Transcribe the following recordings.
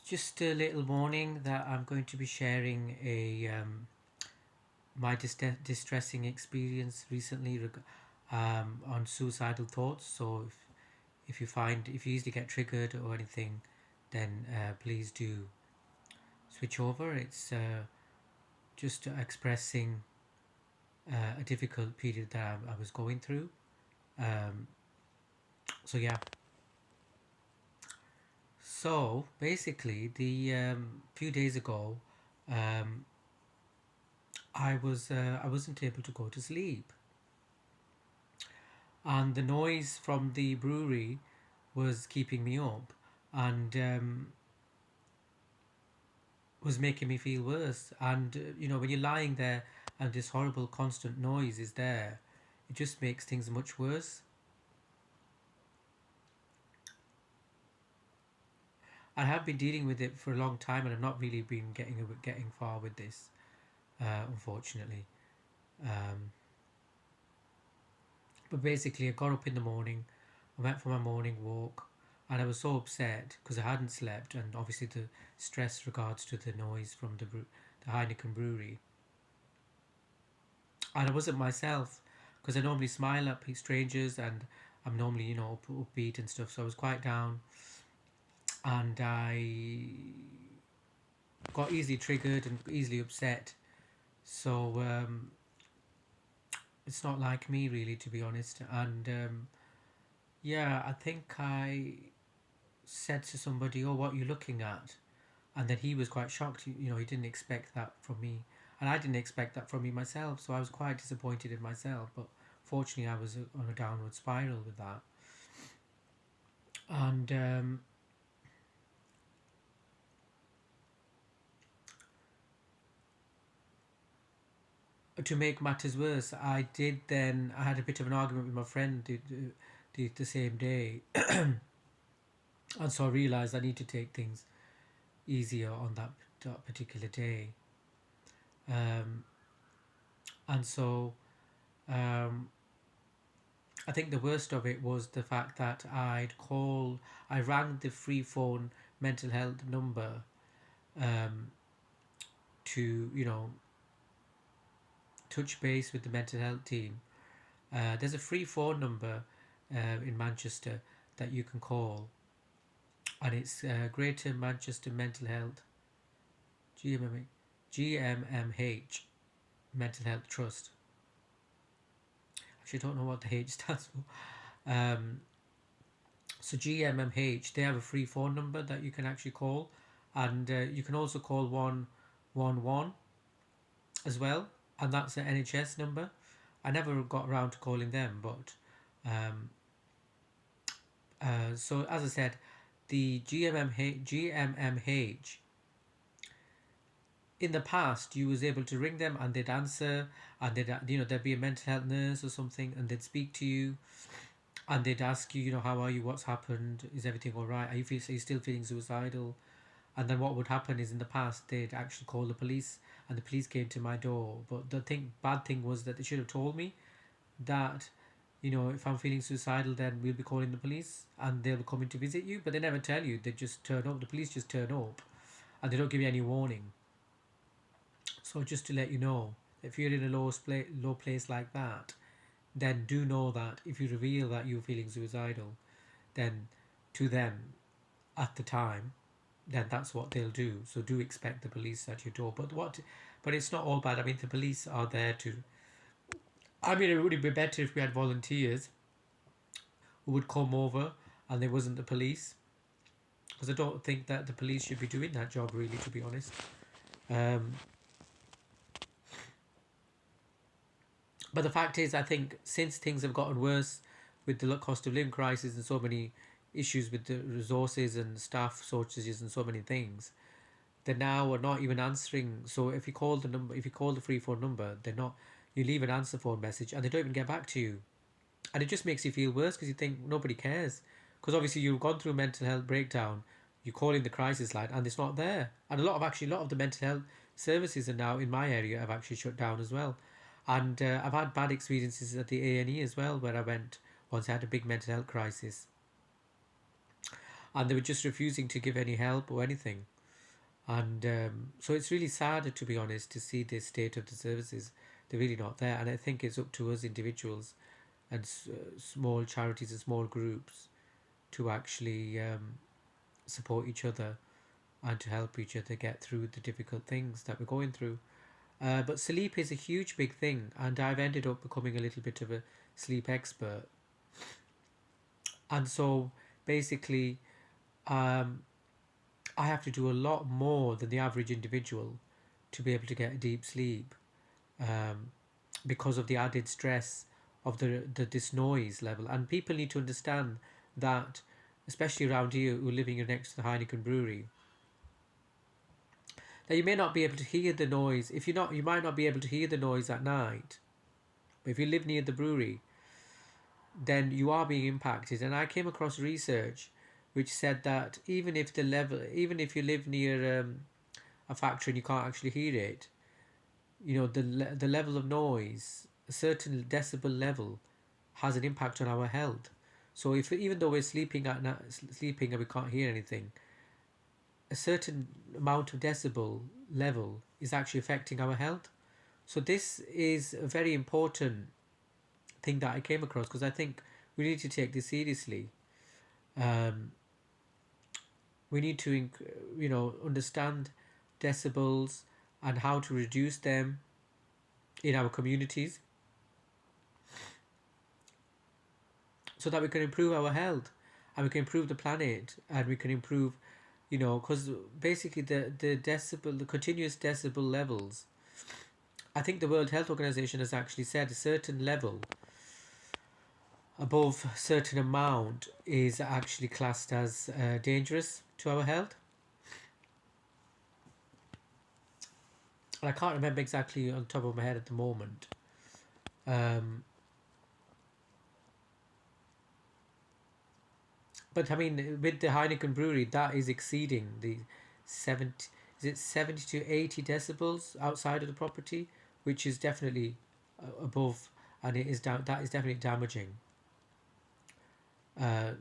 Just a little warning that I'm going to be sharing my distressing experience recently on suicidal thoughts. So if you easily get triggered or anything, then please do switch over. It's just expressing a difficult period that I was going through. Um, so yeah. So basically, the few days ago, um, I wasn't able to go to sleep, and the noise from the brewery was keeping me up, and was making me feel worse. And when you're lying there and this horrible constant noise is there, it just makes things much worse. I have been dealing with it for a long time, and I've not really been getting far with this, unfortunately. Um, but basically, I got up in the morning, I went for my morning walk, and I was so upset because I hadn't slept, and obviously the stress regards to the noise from the Heineken brewery, and I wasn't myself because I normally smile at strangers, and I'm normally upbeat and stuff. So I was quite down, and I got easily triggered and easily upset. So it's not like me really, to be honest. And yeah, I think I said to somebody, "Oh, what are you looking at?" And then he was quite shocked. He didn't expect that from me, and I didn't expect that from me myself. So I was quite disappointed in myself. But fortunately, I was on a downward spiral with that. And to make matters worse, I had a bit of an argument with my friend the same day, and so I realised I need to take things easier on that particular day. Um, and so um, I think the worst of it was the fact that I rang the free phone mental health number, um, to touch base with the mental health team. There's a free phone number in Manchester that you can call, and it's Greater Manchester Mental Health, GMMH Mental Health Trust. Actually, I don't know what the H stands for. So GMMH, they have a free phone number that you can actually call, and you can also call 111 as well, and that's an NHS number. I never got around to calling them, but um, so as I said, the GMMH, in the past you was able to ring them and they'd answer, and there'd be a mental health nurse or something, and they'd speak to you, and they'd ask you, how are you, what's happened, is everything all right, are you still feeling suicidal? And then what would happen is, in the past, they'd actually call the police, and the police came to my door. But the bad thing was that they should have told me that, if I'm feeling suicidal, then we'll be calling the police and they'll be coming to visit you. But they never tell you. They just turn up. The police just turn up, and they don't give you any warning. So just to let you know, if you're in a low place like that, then do know that if you reveal that you're feeling suicidal, then to them at the time, then that's what they'll do. So do expect the police at your door. But it's not all bad. I mean, the police are there to. I mean, it would be better if we had volunteers who would come over and there wasn't the police, because I don't think that the police should be doing that job, really, to be honest. Um, but the fact is, I think since things have gotten worse with the cost of living crisis and so many issues with the resources and staff shortages and so many things, they now are not even answering. So if you call the free phone number, they're not. You leave an answer phone message and they don't even get back to you, and it just makes you feel worse because you think nobody cares. Because obviously you've gone through a mental health breakdown, you call in the crisis line and it's not there. And a lot of the mental health services are now in my area have actually shut down as well. And I've had bad experiences at the A&E as well, where I went once I had a big mental health crisis, and they were just refusing to give any help or anything. And so it's really sad, to be honest, to see the state of the services. They're really not there, and I think it's up to us individuals and small charities and small groups to actually support each other and to help each other get through the difficult things that we're going through. But sleep is a huge big thing, and I've ended up becoming a little bit of a sleep expert. And so basically, um, I have to do a lot more than the average individual to be able to get deep sleep, um, because of the added stress of the this noise level. And people need to understand that, especially around here who are living next to the Heineken brewery, that you may not be able to hear the noise. If you're not, you might not be able to hear the noise at night. But if you live near the brewery, then you are being impacted. And I came across research which said that even if you live near a factory and you can't actually hear it, the level of noise, a certain decibel level, has an impact on our health. So if even though we're sleeping at night, sleeping and we can't hear anything, a certain amount of decibel level is actually affecting our health. So this is a very important thing that I came across, because I think we need to take this seriously. Um, we need to understand decibels and how to reduce them in our communities so that we can improve our health and we can improve the planet and we can improve, because basically the continuous decibel levels, I think the World Health Organization has actually said a certain level above a certain amount is actually classed as dangerous to our health. And I can't remember exactly on top of my head at the moment. Um, but I mean, with the Heineken brewery, that is exceeding the 70, is it 70 to 80 decibels outside of the property, which is definitely above, and that is definitely damaging. Uh,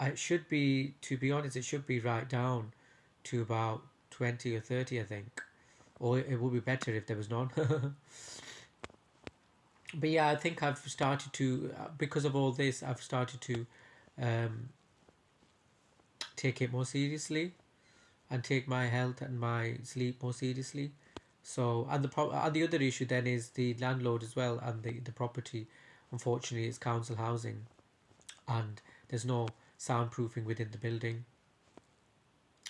it should be, to be honest, it should be right down to about 20 or 30, I think. Or it would be better if there was none. But yeah, I think I've started to, because of all this, I've started to um, take it more seriously and take my health and my sleep more seriously. So, and the other issue then is the landlord as well, and the property. Unfortunately, it's council housing, and there's no soundproofing within the building.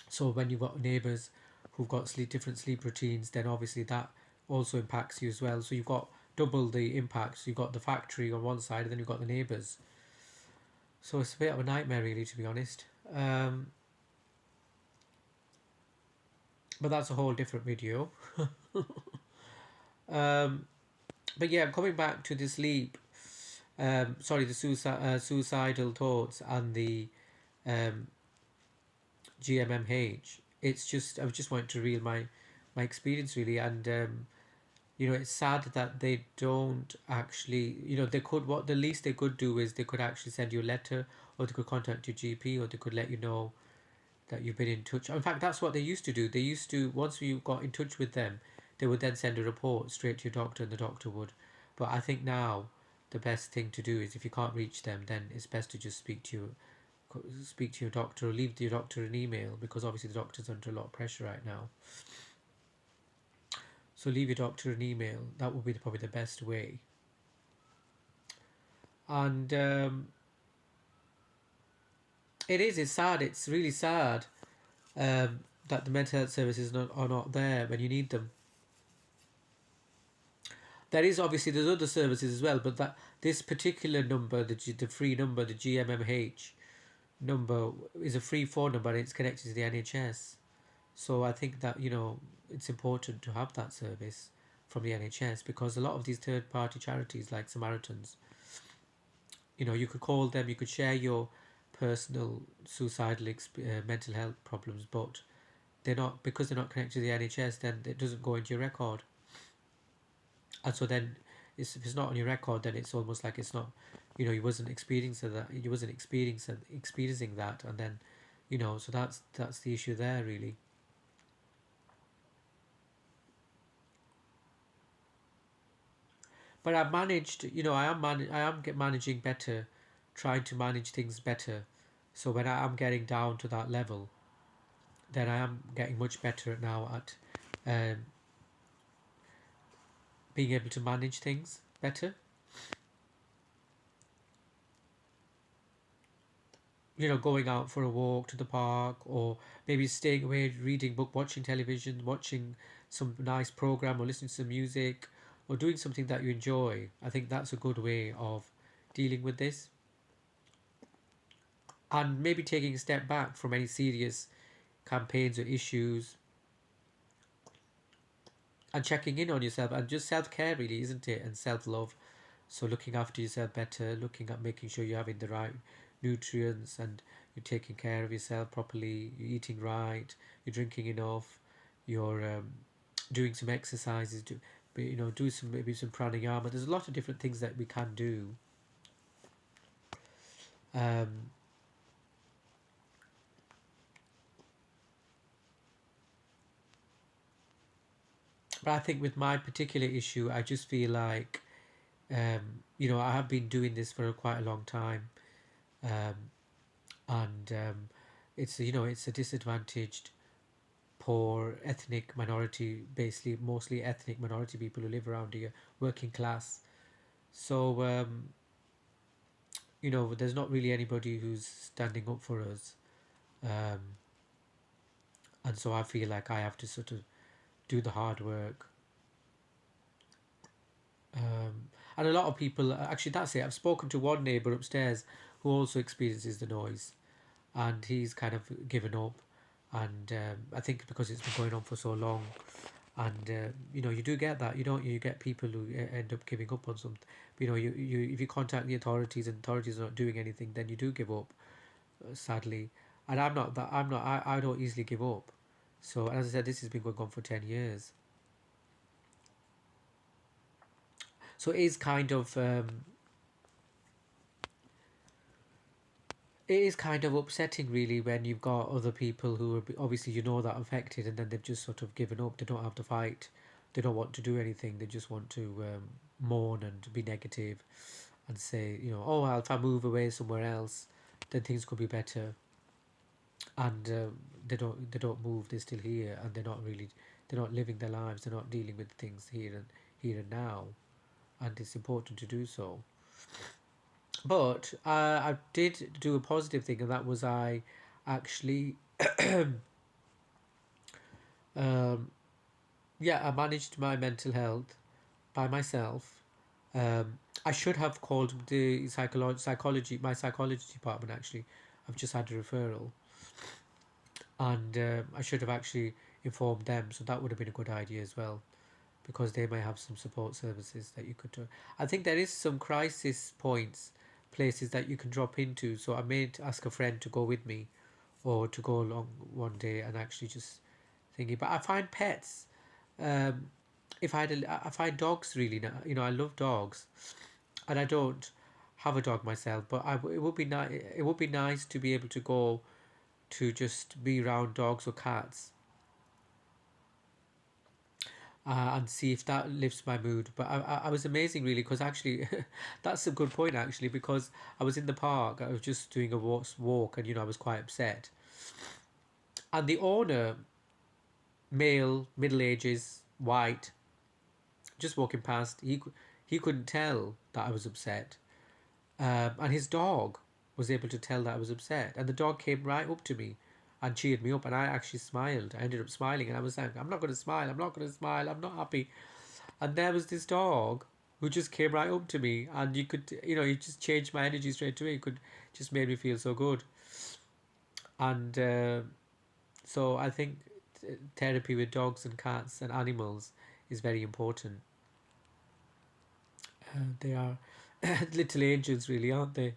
So when you've got neighbours who've got different sleep routines, then obviously that also impacts you as well. So you've got double the impacts. You've got the factory on one side, and then you've got the neighbours. So it's a bit of a nightmare, really, to be honest. Um, but that's a whole different video. Um, but yeah, coming back to the sleep, sorry, the suicidal thoughts and the um, GMMH. It's just I was just wanting to reveal my experience really, and it's sad that they don't actually, they could, what the least they could do is they could actually send you a letter, or they could contact your GP, or they could let you know that you've been in touch. In fact, that's what they used to do. They used to, once you got in touch with them, they would then send a report straight to your doctor, and the doctor would. But I think now the best thing to do is, if you can't reach them, then it's best to just speak to your doctor, or leave your doctor an email, because obviously the doctor's under a lot of pressure right now. So leave your doctor an email. That would be probably the best way. And it's sad. It's really sad that the mental health services are not there when you need them. There is obviously, there's other services as well, but that this particular number, the free number, the GMMH number, is a free phone number, and it's connected to the NHS. So I think that it's important to have that service from the NHS, because a lot of these third party charities like Samaritans, you could call them, you could share your personal suicidal mental health problems, but they're not, because they're not connected to the NHS, then it doesn't go into your record. And so then if it's not on your record, then it's almost like it's not, you wasn't experiencing that, and then So that's the issue there, really. But I've managed, I am managing better, trying to manage things better. So when I am getting down to that level, then I am getting much better now at um, being able to manage things better. Going out for a walk to the park, or maybe staying away, reading book, watching television, watching some nice program, or listening to some music, or doing something that you enjoy. I think that's a good way of dealing with this, and maybe taking a step back from any serious campaigns or issues, and checking in on yourself, and just self-care, really, isn't it? And self-love. So looking after yourself better, looking at making sure you're having the right nutrients, and you're taking care of yourself properly, you're eating right, you're drinking enough, you're doing some exercises, do some, maybe some pranayama. There's a lot of different things that we can do. Um, but I think with my particular issue, I just feel like I have been doing this for quite a long time, um, and it's a disadvantaged, poor, ethnic minority, basically mostly ethnic minority people who live around here, working class. So there's not really anybody who's standing up for us, um, and so I feel like I have to sort of do the hard work. And a lot of people, actually, that's it. I've spoken to one neighbour upstairs who also experiences the noise, and he's kind of given up. And I think because it's been going on for so long, and you do get that, you get people who end up giving up on something. You if you contact the authorities and authorities are not doing anything, then you do give up, sadly. And I don't easily give up. So as I said, this has been going on for 10 years. So it is kind of upsetting, really, when you've got other people who are obviously, that affected, and then they've just sort of given up. They don't have to fight, they don't want to do anything, they just want to mourn and be negative, and say, oh well, if I move away somewhere else, then things could be better. And they don't move, they're still here, and they're not living their lives, they're not dealing with things here and now. And it's important to do so. But I did do a positive thing, and that was I actually, um, yeah, I managed my mental health by myself. I should have called the psychology, my psychology department, actually. I've just had a referral, and I should have actually informed them. So that would have been a good idea as well, because they may have some support services that you could do. I think there is some crisis points, places that you can drop into. So I may ask a friend to go with me, or to go along one day and actually just thinking. But I find pets. Um, if I find dogs really. I love dogs, and I don't have a dog myself. But it would be nice. It would be nice to be able to go to just be around dogs or cats, and see if that lifts my mood. But I was amazing, really, because actually, that's a good point, actually, because I was in the park, I was just doing a walk, and I was quite upset. And the owner, male, middle ages, white, just walking past, he couldn't tell that I was upset. And his dog was able to tell that I was upset. And the dog came right up to me and cheered me up. And I actually smiled. I ended up smiling. And I was saying, I'm not going to smile. I'm not going to smile. I'm not happy. And there was this dog who just came right up to me, and you just changed my energy straight away. It could just made me feel so good. And so I think therapy with dogs and cats and animals is very important. They are little angels, really, aren't they?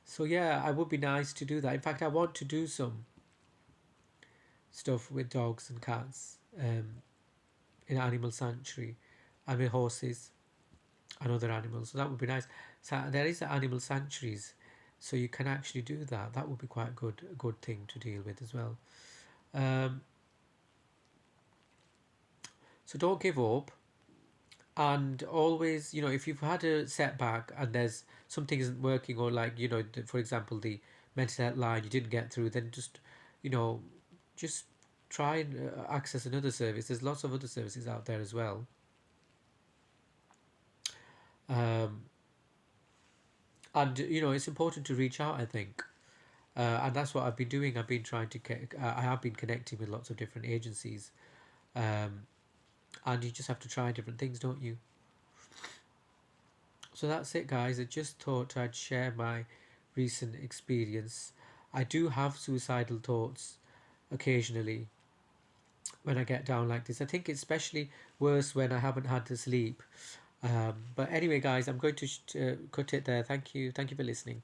So yeah, I would be nice to do that. In fact, I want to do some stuff with dogs and cats, in an animal sanctuary, and with horses and other animals. So that would be nice. So there is animal sanctuaries So you can actually do that. That would be quite a good thing to deal with as well. Um, so don't give up, and always, if you've had a setback and there's something isn't working, or like, for example, the mental health line you didn't get through, then you know just try and access another service. There's lots of other services out there as well. um, and it's important to reach out, I think. And that's what I've been doing. I've been trying to get I have been connecting with lots of different agencies. um, and you just have to try different things, don't you? So that's it, guys. I just thought I'd share my recent experience. I do have suicidal thoughts occasionally when I get down like this. I think it's especially worse when I haven't had the sleep. But anyway, guys, I'm going to cut it there. Thank you. Thank you for listening.